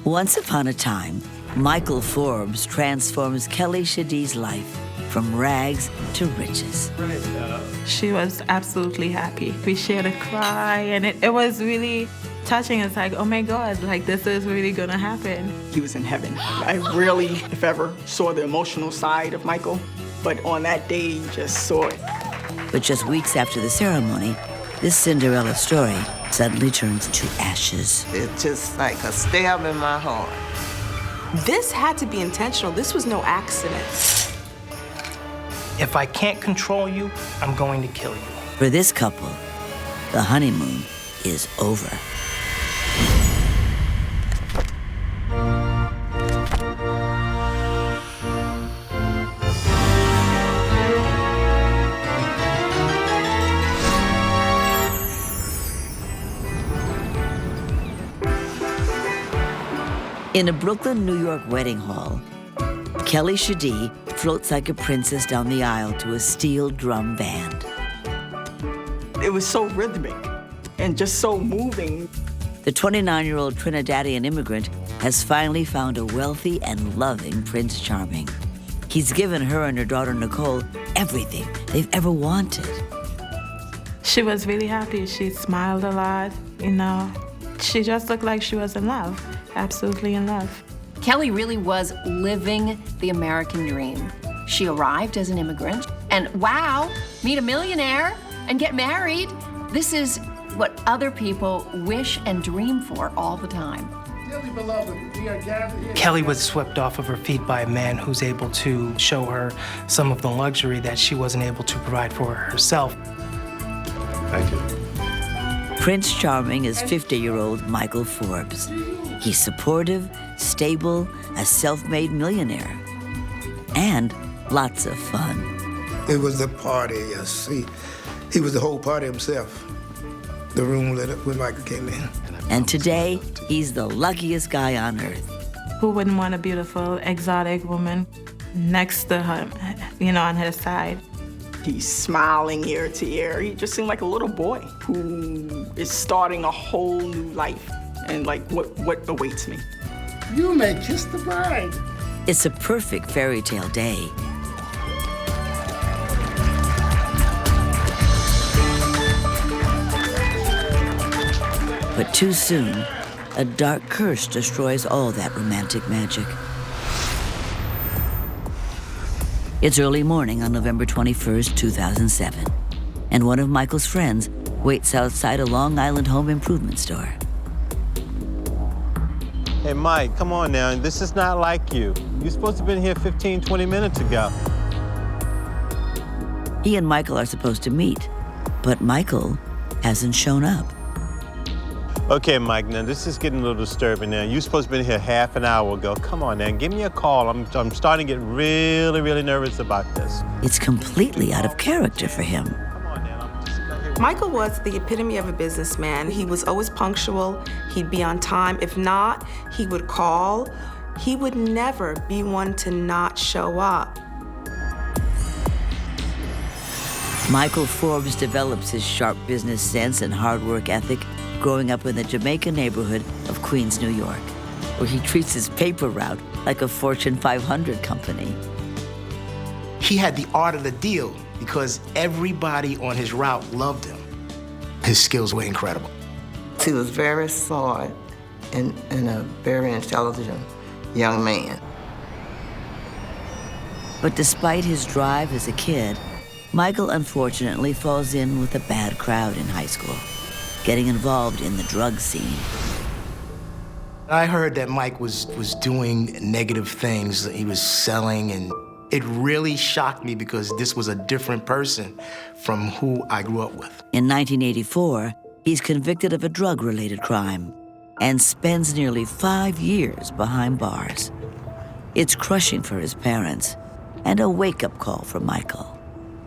Once upon a time, Michael Forbes transforms Kelly Shadid's life from rags to riches. She was absolutely happy. We shared a cry, and it was really touching. It's like, oh my God, like this is really gonna happen. He was in heaven. I rarely, if ever, saw the emotional side of Michael, but on that day, you just saw it. But just weeks after the ceremony, this Cinderella story suddenly turns to ashes. It's just like a stab in my heart. This had to be intentional. This was no accident. If I can't control you, I'm going to kill you. For this couple, the honeymoon is over. In a Brooklyn, New York wedding hall, Kelly Shadid floats like a princess down the aisle to a steel drum band. It was so rhythmic and just so moving. The 29-year-old Trinidadian immigrant has finally found a wealthy and loving Prince Charming. He's given her and her daughter Nicole everything they've ever wanted. She was really happy. She smiled a lot, you know. She just looked like she was in love, absolutely in love. Kelly really was living the American dream. She arrived as an immigrant, and wow, meet a millionaire and get married. This is what other people wish and dream for all the time. Kelly was swept off of her feet by a man who's able to show her some of the luxury that she wasn't able to provide for herself. Thank you. Prince Charming is 50-year-old Michael Forbes. He's supportive, stable, a self-made millionaire, and lots of fun. It was a party, yes. He was the whole party himself. The room lit up when Michael came in. And today, he's the luckiest guy on earth. Who wouldn't want a beautiful, exotic woman next to him, you know, on his side? He's smiling ear to ear. He just seemed like a little boy who is starting a whole new life. And like, what awaits me? You may kiss the bride. It's a perfect fairy tale day. But too soon, a dark curse destroys all that romantic magic. It's early morning on November 21st, 2007, and one of Michael's friends waits outside a Long Island home improvement store. Hey, Mike, come on now. This is not like you. You're supposed to have been here 15, 20 minutes ago. He and Michael are supposed to meet, but Michael hasn't shown up. Okay, Mike, now this is getting a little disturbing now. You're supposed to have been here half an hour ago. Come on now, give me a call. I'm starting to get really, really nervous about this. It's completely out of character for him. Come on now, Michael was the epitome of a businessman. He was always punctual. He'd be on time. If not, he would call. He would never be one to not show up. Michael Forbes develops his sharp business sense and hard work ethic growing up in the Jamaica neighborhood of Queens, New York, where he treats his paper route like a Fortune 500 company. He had the art of the deal because everybody on his route loved him. His skills were incredible. He was very smart and a very intelligent young man. But despite his drive as a kid, Michael unfortunately falls in with a bad crowd in high school, getting involved in the drug scene. I heard that Mike was doing negative things. He was selling, and it really shocked me because this was a different person from who I grew up with. In 1984, he's convicted of a drug-related crime and spends nearly 5 years behind bars. It's crushing for his parents and a wake-up call for Michael.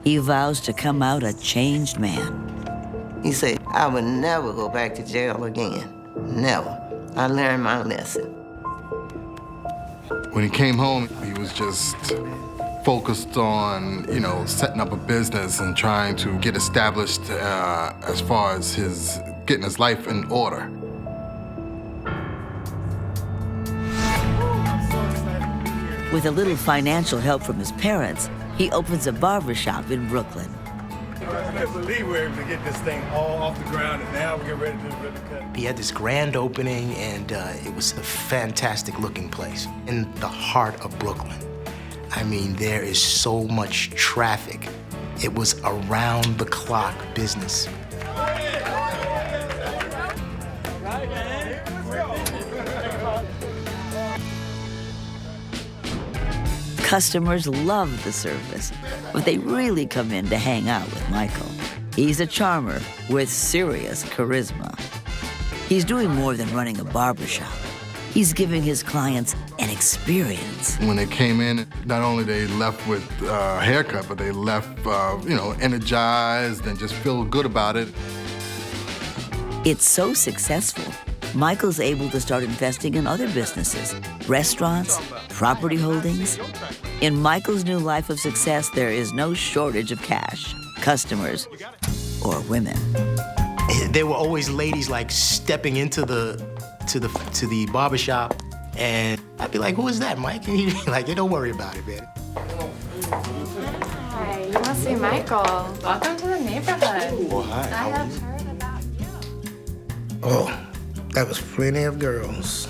He vows to come out a changed man. He said, I would never go back to jail again. Never. I learned my lesson. When he came home, he was just focused on, setting up a business and trying to get established as far as getting his life in order. With a little financial help from his parents, he opens a barber shop in Brooklyn. I can't believe we're able to get this thing all off the ground, and now we get ready to do the ribbon cut. He had this grand opening, and it was a fantastic-looking place in the heart of Brooklyn. I mean, there is so much traffic. It was around-the-clock business. Customers love the service, but they really come in to hang out with Michael. He's a charmer with serious charisma. He's doing more than running a barbershop. He's giving his clients an experience. When they came in, not only they left with a haircut, but they left, energized and just feel good about it. It's so successful, Michael's able to start investing in other businesses, restaurants, property holdings. In Michael's new life of success, there is no shortage of cash, customers, or women. There were always ladies like stepping into the barbershop, and I'd be like, "Who is that, Mike?" And he'd be like, "Hey, don't worry about it, man." Hi, you must be Michael. Welcome to the neighborhood. Oh, hi. I have heard about you. Oh, that was plenty of girls.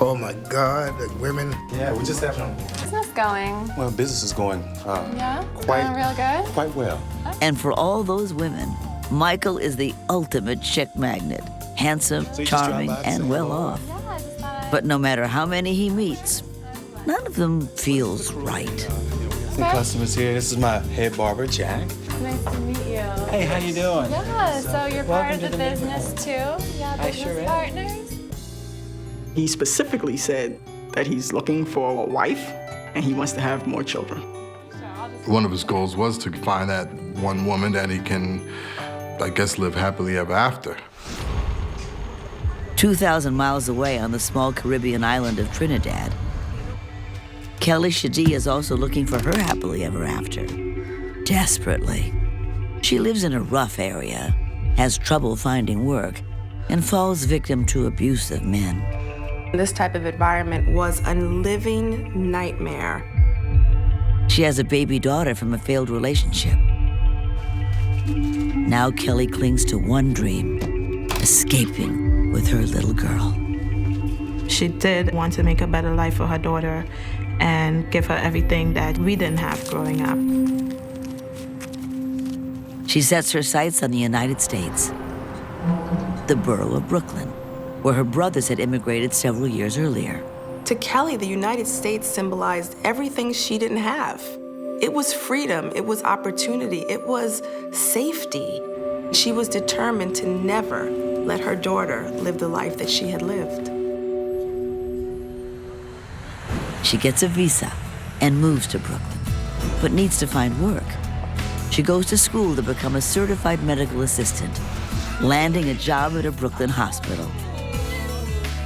Oh my God, the women. Yeah, we just having Business going? Well, business is going Yeah? quite Going real good? quite well. And for all those women, Michael is the ultimate chick magnet, handsome, So you just charming, drive by and and say well hello? off. Yeah, I just thought I'd... But no matter how many he meets, none of them feels right. Some customers here. This is my head barber, Jack. Nice to meet you. Hey, how you doing? Yeah, so you're part of Welcome to the the business too? Yeah, I business sure am. partners? He specifically said that he's looking for a wife and he wants to have more children. One of his goals was to find that one woman that he can, I guess, live happily ever after. 2,000 miles away on the small Caribbean island of Trinidad, Kelly Shadee is also looking for her happily ever after, desperately. She lives in a rough area, has trouble finding work, and falls victim to abusive men. This type of environment was a living nightmare. She has a baby daughter from a failed relationship. Now Kelly clings to one dream, escaping with her little girl. She did want to make a better life for her daughter and give her everything that we didn't have growing up. She sets her sights on the United States, the borough of Brooklyn, where her brothers had immigrated several years earlier. To Kelly, the United States symbolized everything she didn't have. It was freedom, it was opportunity, it was safety. She was determined to never let her daughter live the life that she had lived. She gets a visa and moves to Brooklyn, but needs to find work. She goes to school to become a certified medical assistant, landing a job at a Brooklyn hospital.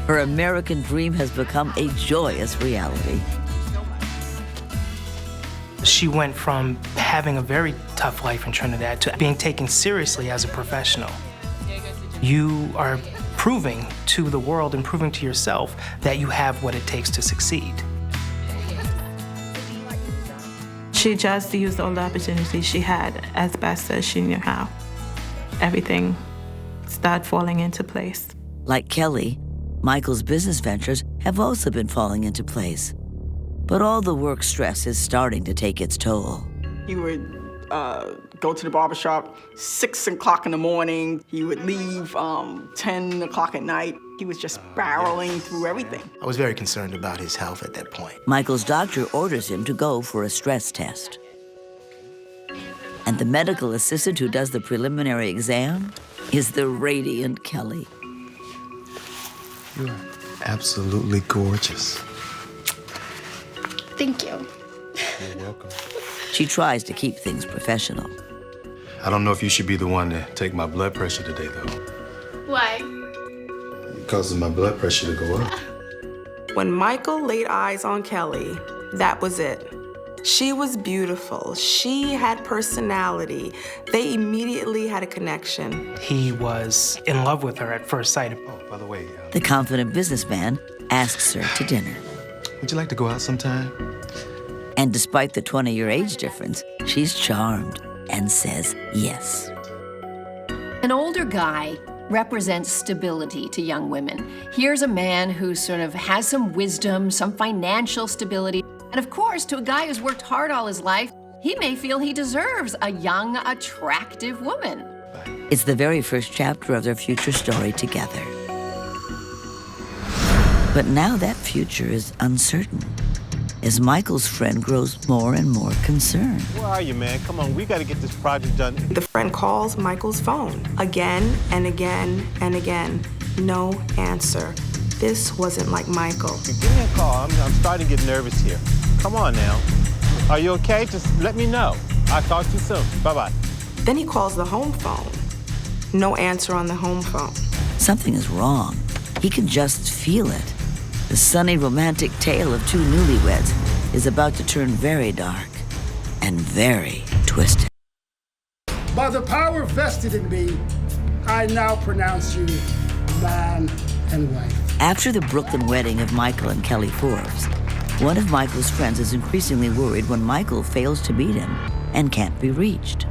Her American dream has become a joyous reality. She went from having a very tough life in Trinidad to being taken seriously as a professional. You are proving to the world and proving to yourself that you have what it takes to succeed. She just used all the opportunities she had as best as she knew how. Everything started falling into place. Like Kelly, Michael's business ventures have also been falling into place. But all the work stress is starting to take its toll. He would go to the barbershop 6 o'clock in the morning. He would leave 10 o'clock at night. He was just barreling through everything. I was very concerned about his health at that point. Michael's doctor orders him to go for a stress test. And the medical assistant who does the preliminary exam is the radiant Kelly. You're absolutely gorgeous. Thank you. You're welcome. She tries to keep things professional. I don't know if you should be the one to take my blood pressure today, though. Why? It causes my blood pressure to go up. When Michael laid eyes on Kelly, that was it. She was beautiful. She had personality. They immediately had a connection. He was in love with her at first sight. Oh, by the way, The confident businessman asks her to dinner. would you like to go out sometime? And despite the 20-year age difference, she's charmed and says yes. An older guy represents stability to young women. Here's a man who sort of has some wisdom, some financial stability. And of course, to a guy who's worked hard all his life, he may feel he deserves a young, attractive woman. It's the very first chapter of their future story together. But now that future is uncertain, as Michael's friend grows more and more concerned. Where are you, man? Come on, we got to get this project done. The friend calls Michael's phone again and again and again. No answer. This wasn't like Michael. Give me a call. I'm starting to get nervous here. Come on now. Are you okay? Just let me know. I'll talk to you soon. Bye-bye. Then he calls the home phone. No answer on the home phone. Something is wrong. He can just feel it. The sunny, romantic tale of two newlyweds is about to turn very dark and very twisted. By the power vested in me, I now pronounce you man and wife. After the Brooklyn wedding of Michael and Kelly Forbes, one of Michael's friends is increasingly worried when Michael fails to meet him and can't be reached.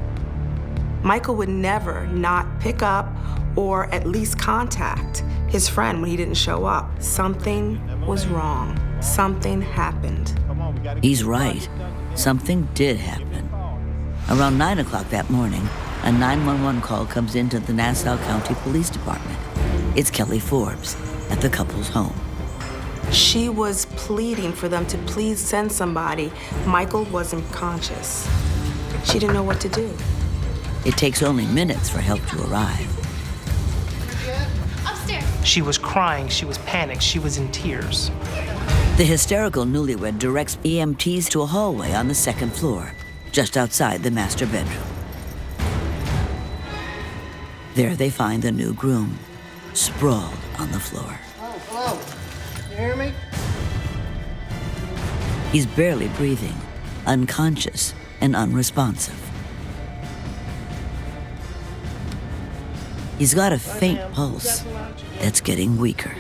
Michael would never not pick up or at least contact his friend when he didn't show up. Something was wrong. Something happened. He's right. Something did happen. Around 9 o'clock that morning, a 911 call comes into the Nassau County Police Department. It's Kelly Forbes at the couple's home. She was pleading for them to please send somebody. Michael wasn't conscious. She didn't know what to do. It takes only minutes for help to arrive. Upstairs. She was crying, she was panicked, she was in tears. The hysterical newlywed directs EMTs to a hallway on the second floor, just outside the master bedroom. There they find the new groom, sprawled on the floor. Oh, hello. You hear me? He's barely breathing, unconscious and unresponsive. He's got a faint pulse that's getting weaker.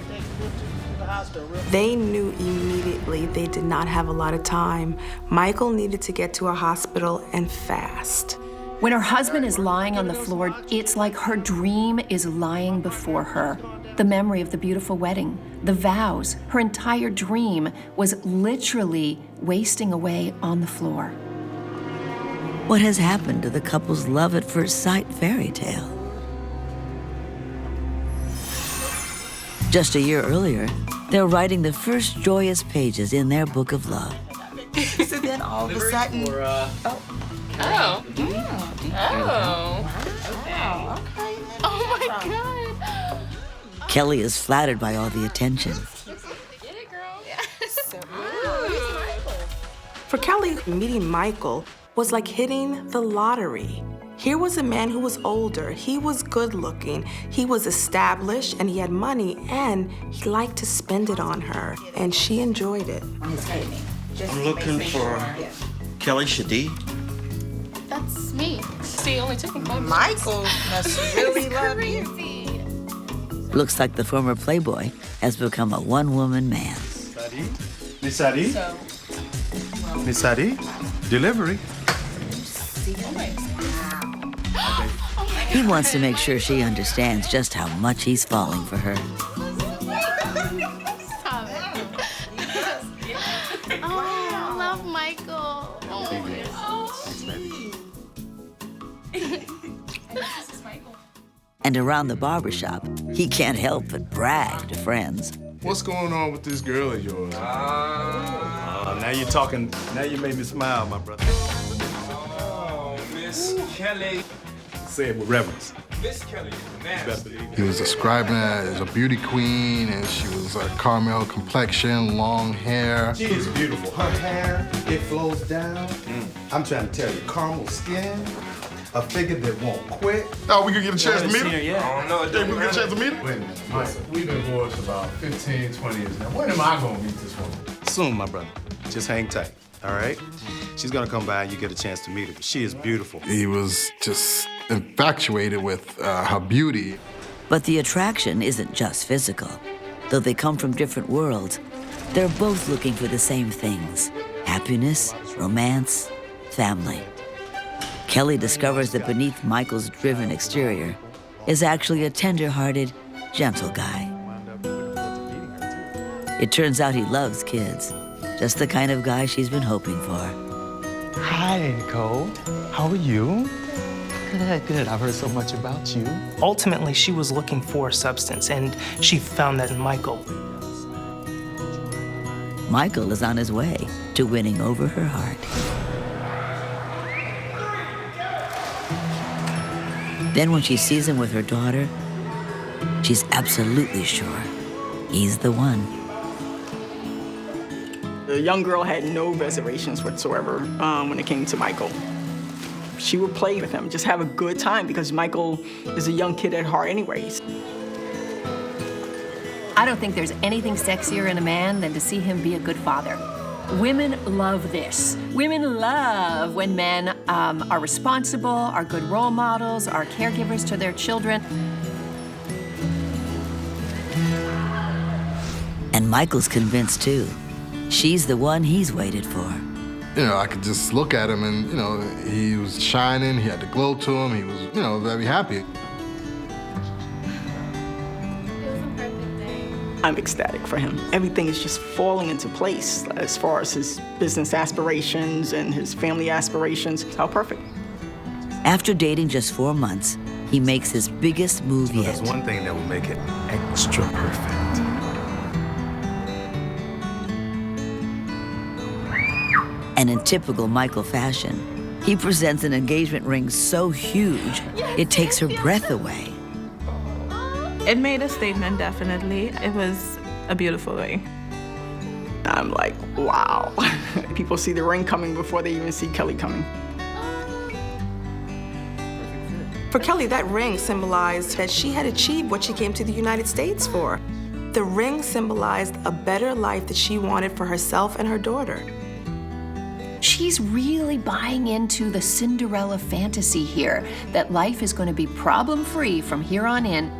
They knew immediately they did not have a lot of time. Michael needed to get to a hospital and fast. When her husband is lying on the floor, it's like her dream is lying before her. The memory of the beautiful wedding, the vows, her entire dream was literally wasting away on the floor. What has happened to the couple's love at first sight fairy tale? Just a year earlier, they're writing the first joyous pages in their book of love. So then all of a sudden... Oh. Okay. Oh my God. Kelly is flattered by all the attention. Get it, girl. Yes. For Kelly, meeting Michael was like hitting the lottery. Here was a man who was older, he was good looking, he was established, and he had money, and he liked to spend it on her, and she enjoyed it. I'm looking for Kelly Shadi. That's me. See, only took me 5 minutes. Michael must really love you. Looks like the former playboy has become a one-woman man. Miss Adi? Miss Adi? Delivery. He wants to make sure she understands just how much he's falling for her. Stop it. Oh, I love Michael. And around the barbershop, he can't help but brag to friends. What's going on with this girl of yours? Now you're talking. Now you made me smile, my brother. Oh, Miss Kelly. Say it with reverence. Miss Kelly is nasty. He was describing her as a beauty queen, and she was a caramel complexion, long hair. She is beautiful. Her hair, it flows down. I'm trying to tell you, caramel skin, a figure that won't quit. Oh, we could get a chance to meet her? Yeah. I don't know. Think we get a chance to meet her? Wait a minute, Mike. We've been divorced about 15, 20 years now. When am I gonna meet this woman? Soon, my brother. Just hang tight, all right? She's gonna come by and you get a chance to meet her. She is beautiful. He was just infatuated with her beauty. But the attraction isn't just physical. Though they come from different worlds, they're both looking for the same things: happiness, romance, family. Kelly discovers that beneath Michael's driven exterior is actually a tender-hearted, gentle guy. It turns out he loves kids, just the kind of guy she's been hoping for. Hi, Nicole. How are you? Good, good. I've heard so much about you. Ultimately, she was looking for substance, and she found that in Michael. Michael is on his way to winning over her heart. Then when she sees him with her daughter, she's absolutely sure he's the one. The young girl had no reservations whatsoever when it came to Michael. She would play with him, just have a good time, because Michael is a young kid at heart anyways. I don't think there's anything sexier in a man than to see him be a good father. Women love this. Women love when men are responsible, are good role models, are caregivers to their children. And Michael's convinced too. She's the one he's waited for. You know, I could just look at him and, you know, he was shining, he had the glow to him, he was, you know, very happy. I'm ecstatic for him. Everything is just falling into place as far as his business aspirations and his family aspirations. How perfect. After dating just 4 months, he makes his biggest move yet. There's one thing that will make it extra perfect. And in typical Michael fashion, he presents an engagement ring so huge, it takes her breath away. It made a statement, definitely. It was a beautiful ring. I'm like, wow. People see the ring coming before they even see Kelly coming. For Kelly, that ring symbolized that she had achieved what she came to the United States for. The ring symbolized a better life that she wanted for herself and her daughter. She's really buying into the Cinderella fantasy here, that life is going to be problem-free from here on in.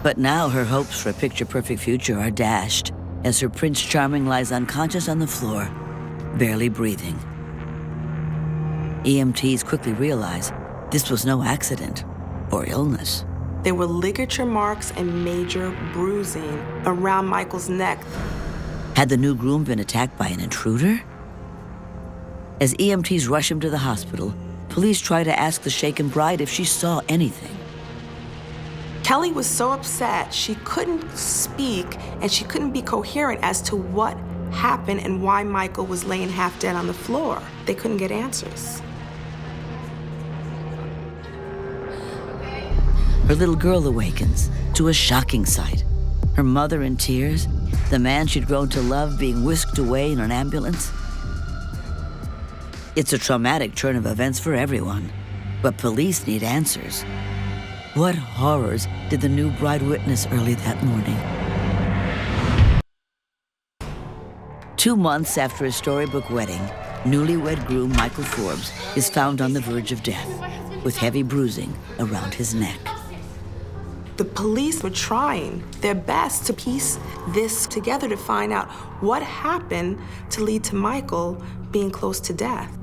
But now her hopes for a picture-perfect future are dashed as her Prince Charming lies unconscious on the floor, barely breathing. EMTs quickly realize this was no accident or illness. There were ligature marks and major bruising around Michael's neck. Had the new groom been attacked by an intruder? As EMTs rush him to the hospital, police try to ask the shaken bride if she saw anything. Kelly was so upset she couldn't speak and she couldn't be coherent as to what happened and why Michael was laying half dead on the floor. They couldn't get answers. Her little girl awakens to a shocking sight. Her mother in tears, the man she'd grown to love being whisked away in an ambulance. It's a traumatic turn of events for everyone, but police need answers. What horrors did the new bride witness early that morning? 2 months after his storybook wedding, newlywed groom Michael Forbes is found on the verge of death, with heavy bruising around his neck. The police were trying their best to piece this together to find out what happened to lead to Michael being close to death.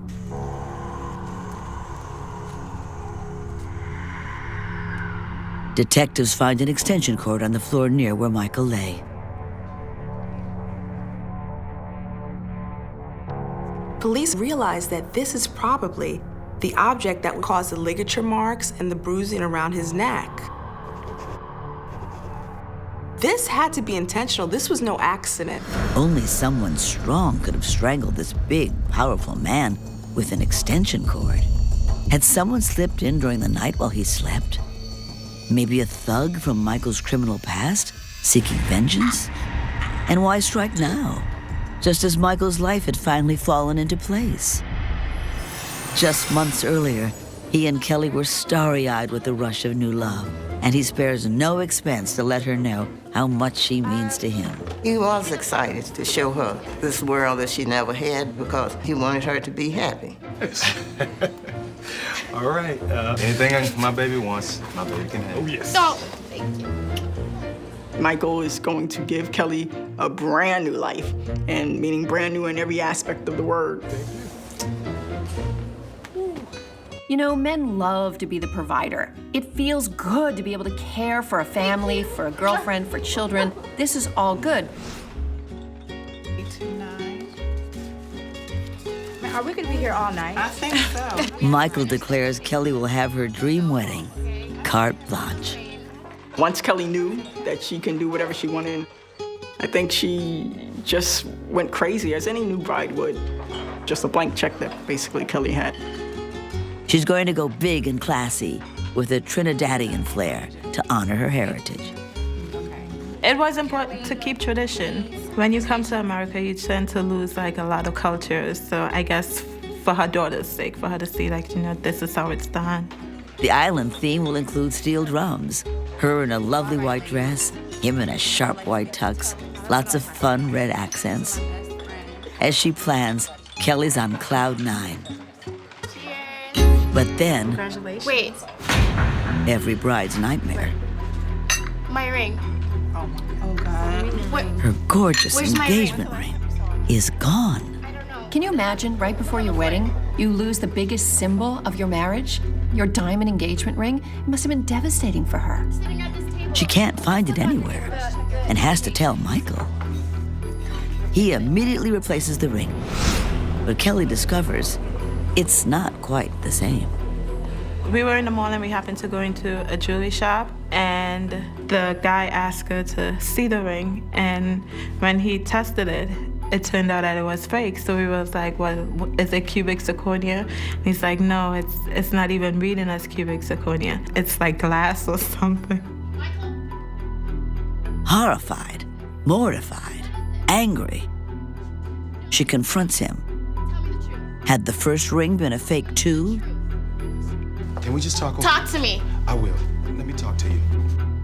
Detectives find an extension cord on the floor near where Michael lay. Police realized that this is probably the object that would cause the ligature marks and the bruising around his neck. This had to be intentional. This was no accident. Only someone strong could have strangled this big, powerful man with an extension cord. Had someone slipped in during the night while he slept? Maybe a thug from Michael's criminal past, seeking vengeance? And why strike now? Just as Michael's life had finally fallen into place. Just months earlier, he and Kelly were starry-eyed with the rush of new love, and he spares no expense to let her know how much she means to him. He was excited to show her this world that she never had because he wanted her to be happy. All right. Anything my baby wants, my baby can have. Oh, yes. So, thank you. Michael is going to give Kelly a brand new life, and meaning brand new in every aspect of the word. You know, men love to be the provider. It feels good to be able to care for a family, for a girlfriend, for children. This is all good. Are we gonna be here all night? I think so. Michael declares Kelly will have her dream wedding, carte blanche. Once Kelly knew that she can do whatever she wanted, I think she just went crazy, as any new bride would. Just a blank check that basically Kelly had. She's going to go big and classy with a Trinidadian flair to honor her heritage. It was important to keep tradition. When you come to America, you tend to lose like a lot of cultures. So I guess for her daughter's sake, for her to see like, you know, this is how it's done. The island theme will include steel drums, her in a lovely white dress, him in a sharp white tux, lots of fun red accents. As she plans, Kelly's on cloud 9. But then, Congratulations. Wait, every bride's nightmare. my ring. Oh God. What? Her gorgeous Where's my engagement ring is gone. Can you imagine right before your wedding, you lose the biggest symbol of your marriage, your diamond engagement ring? It must have been devastating for her. She can't find it anywhere and has to tell Michael. He immediately replaces the ring, but Kelly discovers it's not quite the same. We were in the mall and we happened to go into a jewelry shop, and the guy asked her to see the ring, and when he tested it, it turned out that it was fake. So we was like, well, is it cubic zirconia? And he's like, no, it's not even reading as cubic zirconia. It's like glass or something. Horrified, mortified, angry, she confronts him. Had the first ring been a fake too? Can we just talk? Talk to me. I will. Let me talk to you.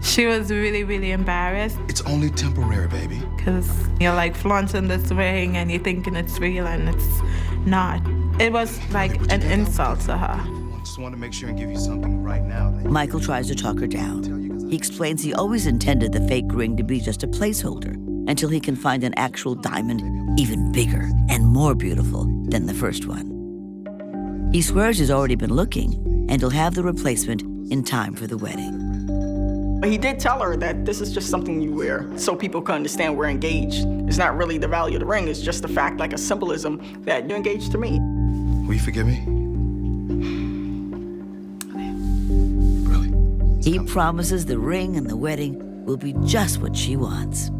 She was really, really embarrassed. It's only temporary, baby. Because you're like flaunting this ring and you're thinking it's real and it's not. It was like an insult to her. I just want to make sure and give you something right now. Michael tries to talk her down. He explains he always intended the fake ring to be just a placeholder until he can find an actual diamond even bigger and more beautiful than the first one. He swears he's already been looking and he'll have the replacement in time for the wedding. He did tell her that this is just something you wear so people can understand we're engaged. It's not really the value of the ring, it's just the fact, like a symbolism, that you're engaged to me. Will you forgive me? He promises the ring and the wedding will be just what she wants.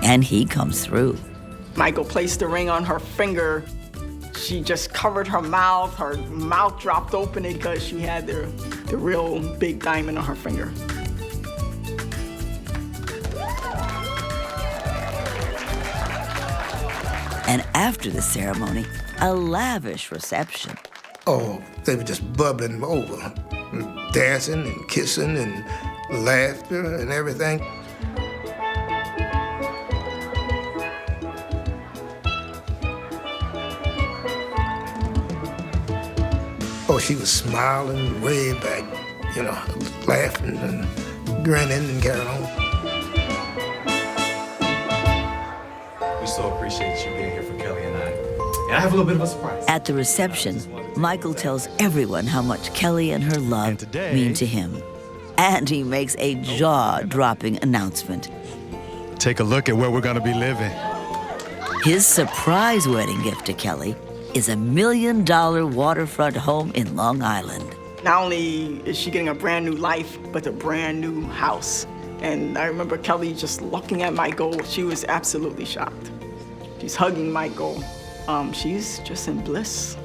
And he comes through. Michael placed the ring on her finger. She just covered her mouth dropped open because she had the real big diamond on her finger. And after the ceremony, a lavish reception. Oh, they were just bubbling over, dancing and kissing and laughter and everything. Oh, she was smiling way back, you know, laughing and grinning and carrying on. We so appreciate you being here for Kelly and I. And I have a little bit of a surprise. At the reception, Michael tells everyone how much Kelly and her love mean to him. And he makes a jaw-dropping announcement. Take a look at where we're gonna be living. His surprise wedding gift to Kelly is a $1 million waterfront home in Long Island. Not only is she getting a brand new life, but a brand new house. And I remember Kelly just looking at Michael. She was absolutely shocked. She's hugging Michael. She's just in bliss.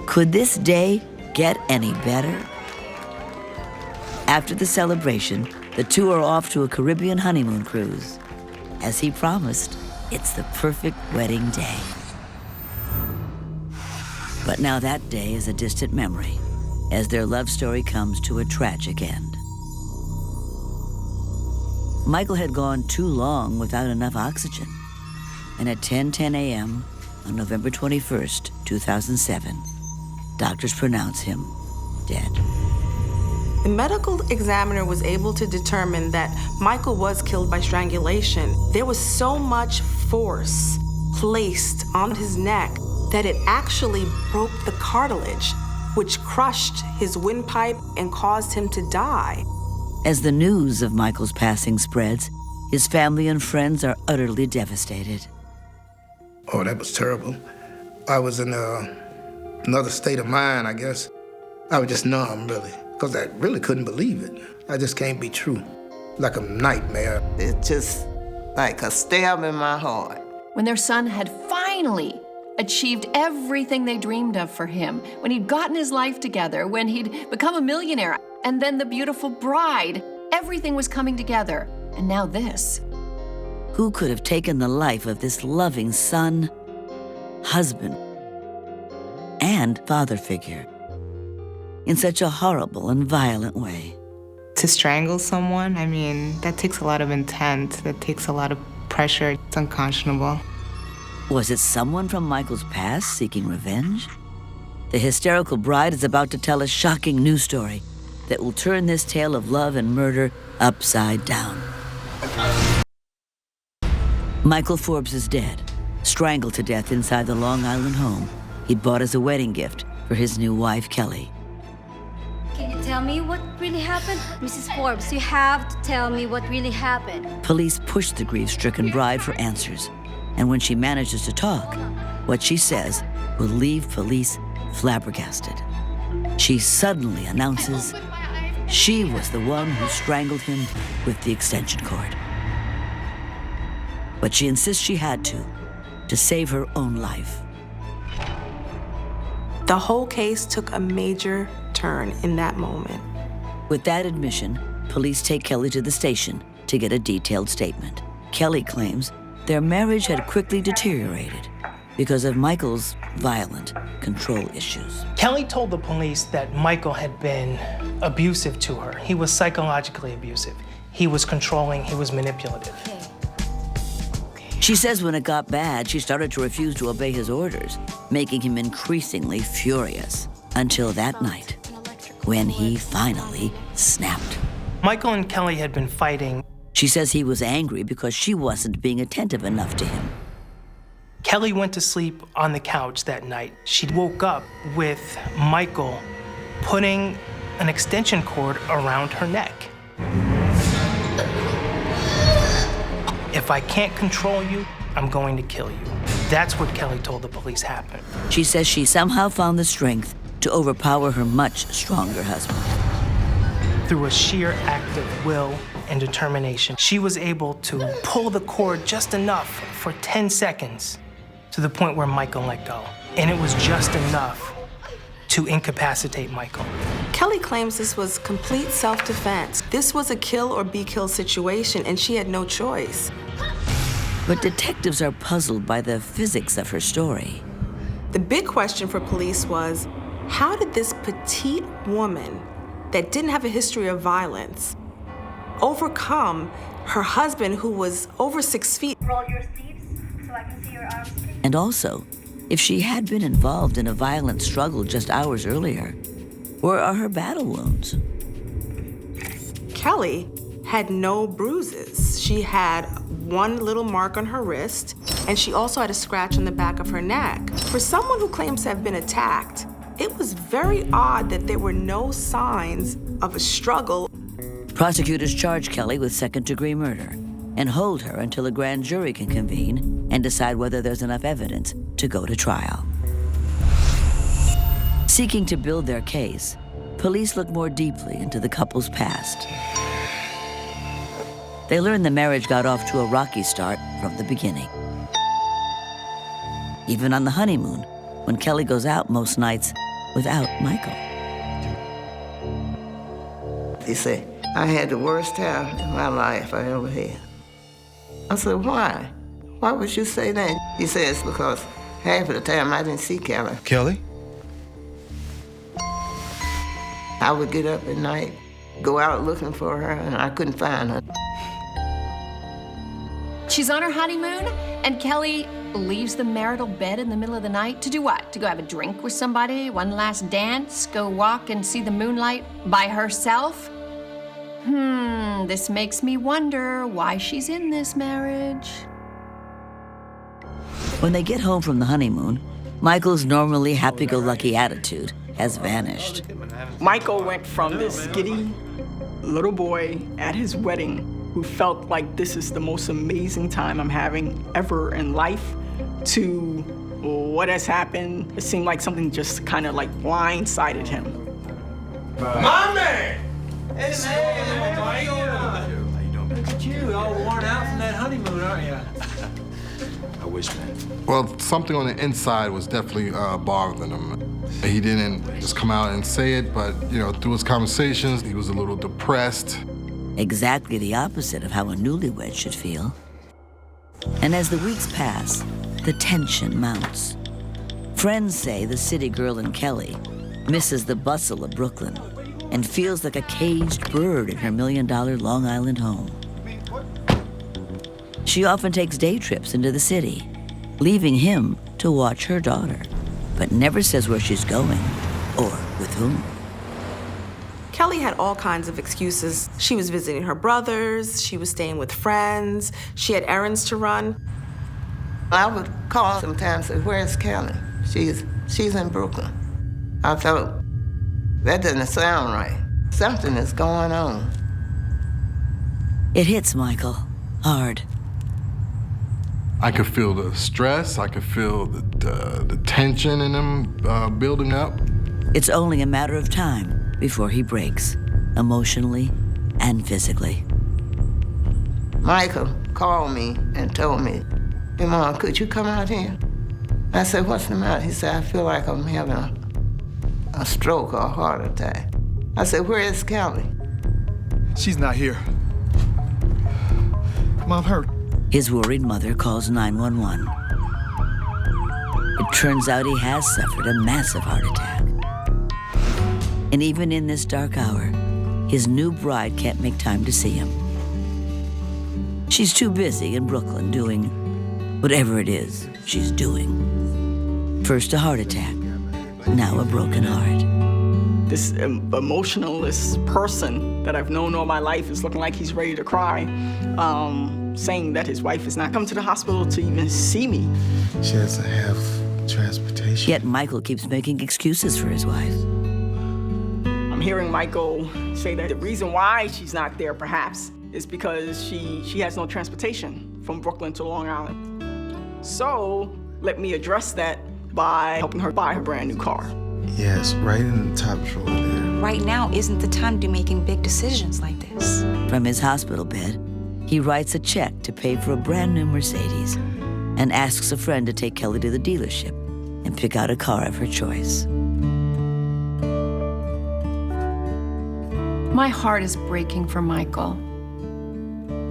Could this day get any better? After the celebration, the two are off to a Caribbean honeymoon cruise. As he promised, it's the perfect wedding day. But now that day is a distant memory, as their love story comes to a tragic end. Michael had gone too long without enough oxygen, and at 10:10 a.m. on November 21st, 2007, doctors pronounce him dead. The medical examiner was able to determine that Michael was killed by strangulation. There was so much force placed on his neck that it actually broke the cartilage, which crushed his windpipe and caused him to die. As the news of Michael's passing spreads, his family and friends are utterly devastated. Oh, that was terrible. I was in another state of mind, I guess. I was just numb, really, because I really couldn't believe it. I just can't be true. Like a nightmare. It's just like a stab in my heart. When their son had finally achieved everything they dreamed of for him, when he'd gotten his life together, when he'd become a millionaire, and then the beautiful bride, everything was coming together. And now this. Who could have taken the life of this loving son, husband, and father figure in such a horrible and violent way? To strangle someone, I mean, that takes a lot of intent, that takes a lot of pressure. It's unconscionable. Was it someone from Michael's past seeking revenge? The hysterical bride is about to tell a shocking new story that will turn this tale of love and murder upside down. Michael Forbes is dead, strangled to death inside the Long Island home he'd bought as a wedding gift for his new wife, Kelly. Can you tell me what really happened? Mrs. Forbes, you have to tell me what really happened. Police push the grief-stricken bride for answers, and when she manages to talk, what she says will leave police flabbergasted. She suddenly announces she was the one who strangled him with the extension cord. But she insists she had to save her own life. The whole case took a major turn in that moment. With that admission, police take Kelly to the station to get a detailed statement. Kelly claims their marriage had quickly deteriorated because of Michael's violent control issues. Kelly told the police that Michael had been abusive to her. He was psychologically abusive. He was controlling, he was manipulative. She says when it got bad, she started to refuse to obey his orders, making him increasingly furious, until that night, when he finally snapped. Michael and Kelly had been fighting. She says he was angry because she wasn't being attentive enough to him. Kelly went to sleep on the couch that night. She woke up with Michael putting an extension cord around her neck. If I can't control you, I'm going to kill you. That's what Kelly told the police happened. She says she somehow found the strength to overpower her much stronger husband. Through a sheer act of will and determination, she was able to pull the cord just enough for 10 seconds to the point where Michael let go. And it was just enough to incapacitate Michael. Kelly claims this was complete self-defense. This was a kill or be killed situation, and she had no choice. But detectives are puzzled by the physics of her story. The big question for police was, how did this petite woman that didn't have a history of violence overcome her husband, who was over 6 feet? Roll your sleeves so I can see your arms. And also, if she had been involved in a violent struggle just hours earlier, where are her battle wounds? Kelly had no bruises. She had one little mark on her wrist, and she also had a scratch on the back of her neck. For someone who claims to have been attacked, it was very odd that there were no signs of a struggle. Prosecutors charge Kelly with second-degree murder and hold her until a grand jury can convene and decide whether there's enough evidence to go to trial. Seeking to build their case, police look more deeply into the couple's past. They learn the marriage got off to a rocky start from the beginning. Even on the honeymoon, when Kelly goes out most nights without Michael. He said, I had the worst time in my life I ever had. I said, why? Why would you say that? He said, it's because half of the time I didn't see Kelly. Kelly? I would get up at night, go out looking for her, and I couldn't find her. She's on her honeymoon, and Kelly leaves the marital bed in the middle of the night to do what? To go have a drink with somebody, one last dance, go walk and see the moonlight by herself? This makes me wonder why she's in this marriage. When they get home from the honeymoon, Michael's normally happy-go-lucky attitude has vanished. Michael went from this giddy little boy at his wedding who felt like this is the most amazing time I'm having ever in life to what has happened. It seemed like something just kind of like blindsided him. My man! Hey, man! How you doing? Look at you, all worn out from that honeymoon, aren't you? I wish, man. Well, something on the inside was definitely bothering him. He didn't just come out and say it, but, you know, through his conversations, he was a little depressed. Exactly the opposite of how a newlywed should feel. And as the weeks pass, the tension mounts. Friends say the city girl in Kelly misses the bustle of Brooklyn and feels like a caged bird in her $1 million Long Island home. She often takes day trips into the city, leaving him to watch her daughter, but never says where she's going or with whom. Kelly had all kinds of excuses. She was visiting her brothers, she was staying with friends, she had errands to run. I would call sometimes and say, where's Kelly? She's in Brooklyn. I thought, that doesn't sound right. Something is going on. It hits Michael hard. I could feel the stress, I could feel the tension in him building up. It's only a matter of time before he breaks, emotionally and physically. Michael called me and told me, hey, Mom, could you come out here? I said, what's the matter? He said, I feel like I'm having a stroke or a heart attack. I said, where is Kelly? She's not here. Mom hurt. His worried mother calls 911. It turns out he has suffered a massive heart attack. And even in this dark hour, his new bride can't make time to see him. She's too busy in Brooklyn doing whatever it is she's doing. First a heart attack, now a broken heart. This emotionalist person that I've known all my life is looking like he's ready to cry, saying that his wife has not come to the hospital to even see me. She doesn't have transportation. Yet Michael keeps making excuses for his wife. I'm hearing Michael say that the reason why she's not there, perhaps, is because she has no transportation from Brooklyn to Long Island. So let me address that by helping her buy her brand new car. Yes, right in the top drawer there. Right now isn't the time to be making big decisions like this. From his hospital bed, he writes a check to pay for a brand new Mercedes and asks a friend to take Kelly to the dealership and pick out a car of her choice. My heart is breaking for Michael.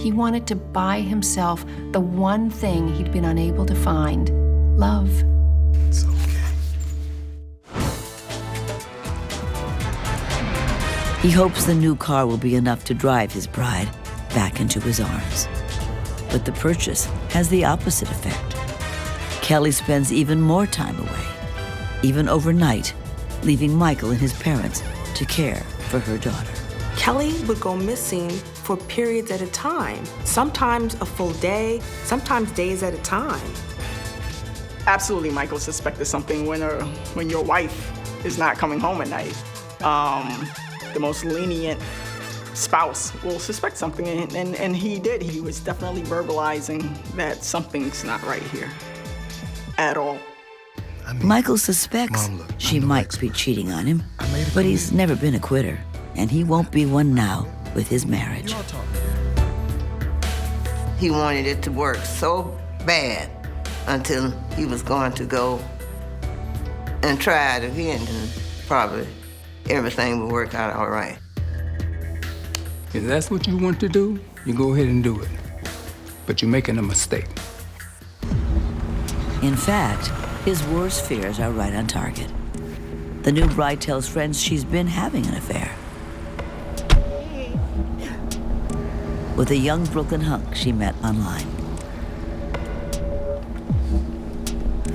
He wanted to buy himself the one thing he'd been unable to find, love. It's okay. He hopes the new car will be enough to drive his bride back into his arms. But the purchase has the opposite effect. Kelly spends even more time away, even overnight, leaving Michael and his parents to care for her daughter. Kelly would go missing for periods at a time, sometimes a full day, sometimes days at a time. Absolutely, Michael suspected something when your wife is not coming home at night. The most lenient spouse will suspect something, and he did. He was definitely verbalizing that something's not right here at all. Michael suspects she might be cheating on him, but he's never been a quitter, and he won't be one now with his marriage. He wanted it to work so bad until he was going to go and try it again, and probably everything will work out all right. If that's what you want to do, you go ahead and do it. But you're making a mistake. In fact, his worst fears are right on target. The new bride tells friends she's been having an affair with a young Brooklyn hunk she met online.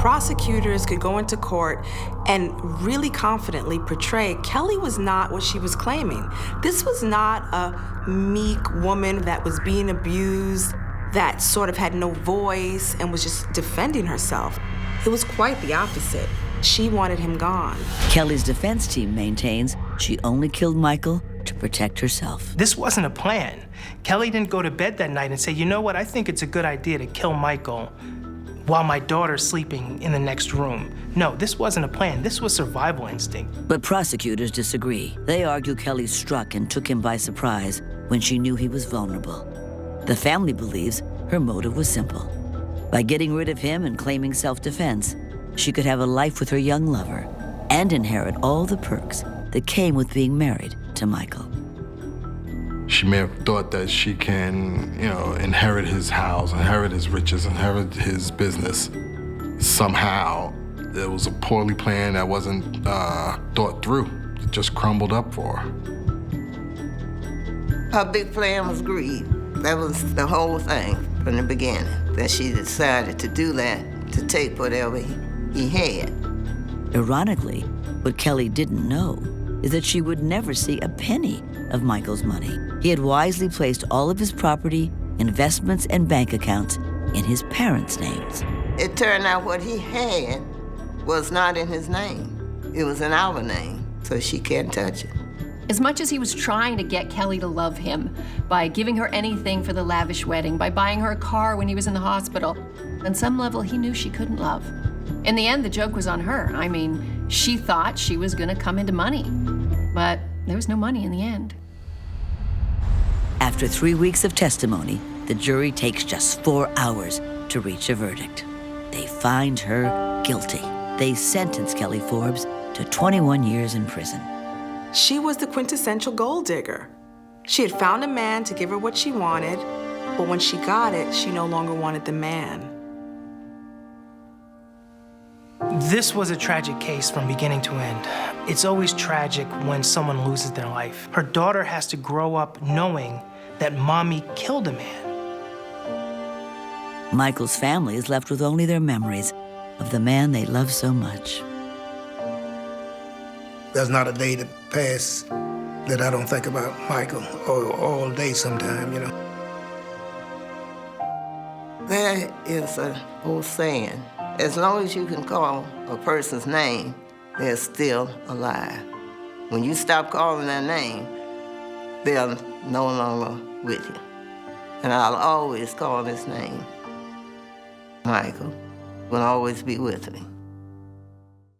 Prosecutors could go into court and really confidently portray Kelly was not what she was claiming. This was not a meek woman that was being abused, that sort of had no voice and was just defending herself. It was quite the opposite. She wanted him gone. Kelly's defense team maintains she only killed Michael to protect herself. This wasn't a plan. Kelly didn't go to bed that night and say, you know what, I think it's a good idea to kill Michael while my daughter's sleeping in the next room. No, this wasn't a plan. This was survival instinct. But prosecutors disagree. They argue Kelly struck and took him by surprise when she knew he was vulnerable. The family believes her motive was simple. By getting rid of him and claiming self-defense, she could have a life with her young lover and inherit all the perks that came with being married to Michael. She may have thought that she can, inherit his house, inherit his riches, inherit his business. Somehow, it was a poorly planned that wasn't thought through. It just crumbled up for her. Her big plan was greed. That was the whole thing from the beginning, that she decided to do that, to take whatever he had. Ironically, what Kelly didn't know is that she would never see a penny of Michael's money. He had wisely placed all of his property, investments, and bank accounts in his parents' names. It turned out what he had was not in his name. It was in our name, so she can't touch it. As much as he was trying to get Kelly to love him by giving her anything for the lavish wedding, by buying her a car when he was in the hospital, on some level he knew she couldn't love. In the end, the joke was on her. I mean, she thought she was gonna come into money, but there was no money in the end. After 3 weeks of testimony, the jury takes just 4 hours to reach a verdict. They find her guilty. They sentence Kelly Forbes to 21 years in prison. She was the quintessential gold digger. She had found a man to give her what she wanted, but when she got it, she no longer wanted the man. This was a tragic case from beginning to end. It's always tragic when someone loses their life. Her daughter has to grow up knowing that mommy killed a man. Michael's family is left with only their memories of the man they love so much. There's not a day that passes that I don't think about Michael, or all day sometime, There is an old saying, as long as you can call a person's name, they're still alive. When you stop calling their name, they're no longer with you. And I'll always call his name. Michael will always be with me.